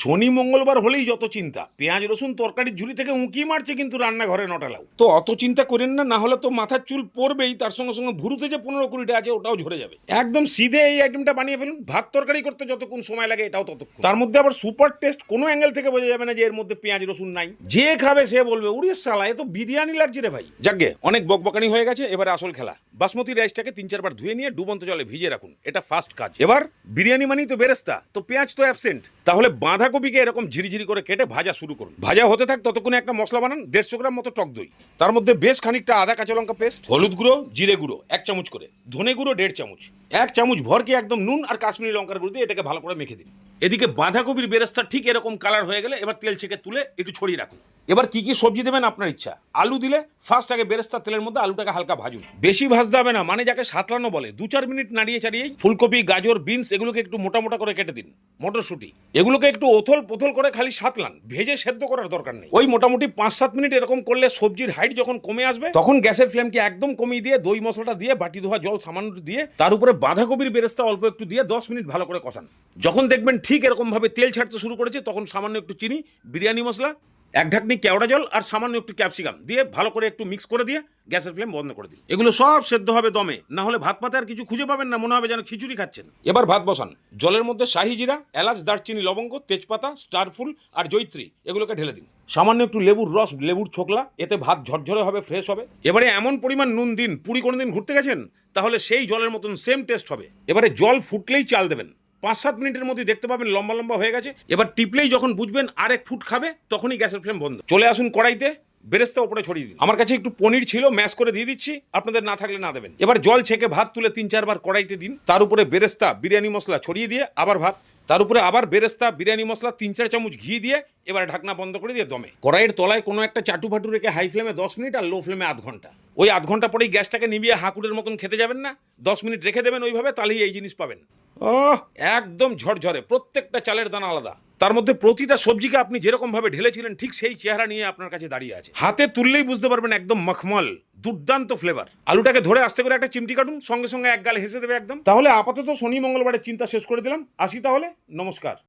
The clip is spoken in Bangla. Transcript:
শনি মঙ্গলবার হলেই যত চিন্তা, পেঁয়াজ রসুন তরকারির ঝুড়ি থেকে উঁকি মারছে কিন্তু রান্নাঘরে নটালাও। তো অত চিন্তা করেন না, না হলে তো মাথার চুল পড়বেই, তার সঙ্গে সঙ্গে ভুরুতে যে 15-20টা আছে ওটাও ঝরে যাবে। একদম সিধে এই আইটেমটা বানিয়ে ফেলুন। ভাত তরকারি করতে যতক্ষণ সময় লাগে এটাও ততক্ষণ। তার মধ্যে আবার সুপার টেস্ট, কোনো অ্যাঙ্গেল থেকে বোঝা যাবে না যে এর মধ্যে পেঁয়াজ রসুন নাই। যে খাবে সে বলবে উড়ি সালা এ তো বিরিয়ানি লাগছে রে ভাই। যাকগে, অনেক বকবকানি হয়ে গেছে, এবারে আসল খেলা। বাসমতি রাইসটাকে 3-4 বার ধুয়ে নিয়ে ডুবন্ত জলে ভিজিয়ে রাখুন, এটা ফার্স্ট কাজ। এবার বিরিয়ানি মানেই তো বেরেস্তা, তো পেঁয়াজ তো অ্যাবসেন্ট, তাহলে বাঁধাকপিকে এরকম ঝিরিঝিরি করে কেটে ভাজা শুরু করুন। ভাজা হতে থাক ততক্ষণে একটা মশলা বানান, 150 গ্রাম মতো টক দই, তার মধ্যে বেশ খানিকটা আদা কাঁচা লঙ্কা পেস্ট, হলুদ গুঁড়ো জিরে গুঁড়ো 1 চামচ করে, ধনে গুঁড়ো 1.5 চামচ, 1 চামচ ভরকে একদম নুন আর কাশ্মীরি লঙ্কার গুঁড়ো দিয়ে এটাকে ভালো করে মেখে দিন। এদিকে বাঁধাকপির বেরেস্তা ঠিক এরকম কালার হয়ে গেলে এবার তেল ছেঁকে তুলে একটু ছড়িয়ে রাখুন। এবার কি কি সবজি দেবেন আপনার ইচ্ছা। আলু দিলে ফার্স্ট আগে বেরেস্তার তেলের মধ্যে আলুটাকে হালকা ভাজুন, বেশি ভাজতে হবে না, মানে যাকে সাঁতলানো বলে। 2-4 মিনিট নাড়িয়ে চাড়িয়েই ফুলকপি গাজর বিনস এগুলোকে একটু মোটা মোটা করে কেটে দিন। মটরশুঁটি এগুলোকে একটু ওথল পোথল করে খালি সাঁতলান, ভেজে সেদ্ধ করার দরকার নেই। ওই মোটামুটি 5-7 মিনিট এরকম করলে সবজির হাইট যখন কমে আসবে তখন গ্যাসের ফ্লেমকে একদম কমিয়ে দিয়ে দই মশলাটা দিয়ে বাটি ধোয়া জল সামান্য দিয়ে তার উপরে বাঁধাকপির বেরেস্তা অল্প একটু দিয়ে 10 মিনিট ভালো করে কষান। যখন দেখবেন ঠিক এরকম ভাবে তেল ছাড়তে শুরু করেছে তখন সামান্য একটু চিনি, বিরিয়ানি মশলা, 1 ঢাকনি কেওড়া জল আর সামান্য একটু ক্যাপসিকাম দিয়ে ভালো করে একটু মিক্স করে দিয়ে গ্যাসের ফ্লেম বন্ধ করে দিন। এগুলো সব সেদ্ধ হবে দমে, না হলে ভাত পাতে আর কিছু খুঁজে পাবেন না, মনে হবে যেন খিচুড়ি খাচ্ছেন। এবার ভাত বসান, জলের মধ্যে শাহি জিরা, এলাচ, দারচিনি, লবঙ্গ, তেজপাতা, স্টারফুল আর জয়িত্রী এগুলোকে ঢেলে দিন। সামান্য একটু লেবুর রস, লেবুর ছোকলা, এতে ভাত ঝরঝরে হবে, ফ্রেশ হবে। এবারে এমন পরিমাণ নুন দিন, পুরি কোনোদিন ঘুরতে গেছেন তাহলে সেই জলের মতন সেম টেস্ট হবে। এবারে জল ফুটলেই চাল দেবেন, 5-7 মিনিটের মধ্যে দেখতে পাবেন লম্বা লম্বা হয়ে গেছে। এবার টিপলেই যখন বুঝবেন আর 1 ফুট খাবে তখনই গ্যাসের ফ্লেম বন্ধ। চলে আসুন কড়াইতে, বেরেস্তা উপরে ছড়িয়ে দিন। আমার কাছে একটু পনির ছিল, ম্যাশ করে দিয়ে দিচ্ছি, আপনাদের না থাকলে না দেবেন। এবার জল ছেঁকে ভাত তুলে 3-4 বার কড়াইতে দিন, তার উপরে বেরেস্তা বিরিয়ানি মশলা ছড়িয়ে দিয়ে আবার ভাত, তার উপরে আবার বেরেস্তা বিরিয়ানি মশলা 3-4 চামচ ঘি দিয়ে এবারে ঢাকনা বন্ধ করে দিয়ে দমে। কড়াইয়ের তলায় কোনো একটা চাটু ফাটু রেখে হাই ফ্লেমে 10 মিনিট আর লো ফ্লেমে আধ ঘন্টা। ওই আধ ঘন্টা পরেই গ্যাসটাকে নিভিয়ে হাঁকুড়ের মতন খেতে যাবেন না, 10 মিনিট রেখে দেবেন ওইভাবে, তাহলেই এই জিনিস পাবেন। একদম ঝরঝরে, প্রত্যেকটা চালের দানা আলাদা, তার মধ্যে প্রতিটা সবজিকে আপনি যেরকম ভাবে ঢেলেছিলেন ঠিক সেই চেহারা নিয়ে আপনার কাছে দাঁড়িয়ে আছে। হাতে তুললেই বুঝতে পারবেন একদম মখমল, দুর্দান্ত ফ্লেভার। আলুটাকে ধরে আস্তে করে একটা চিমটি কাটুন, সঙ্গে সঙ্গে এক গাল হেসে দেবে একদম। তাহলে আপাতত শনি মঙ্গলবারের চিন্তা শেষ করে দিলাম, আসি তাহলে, নমস্কার।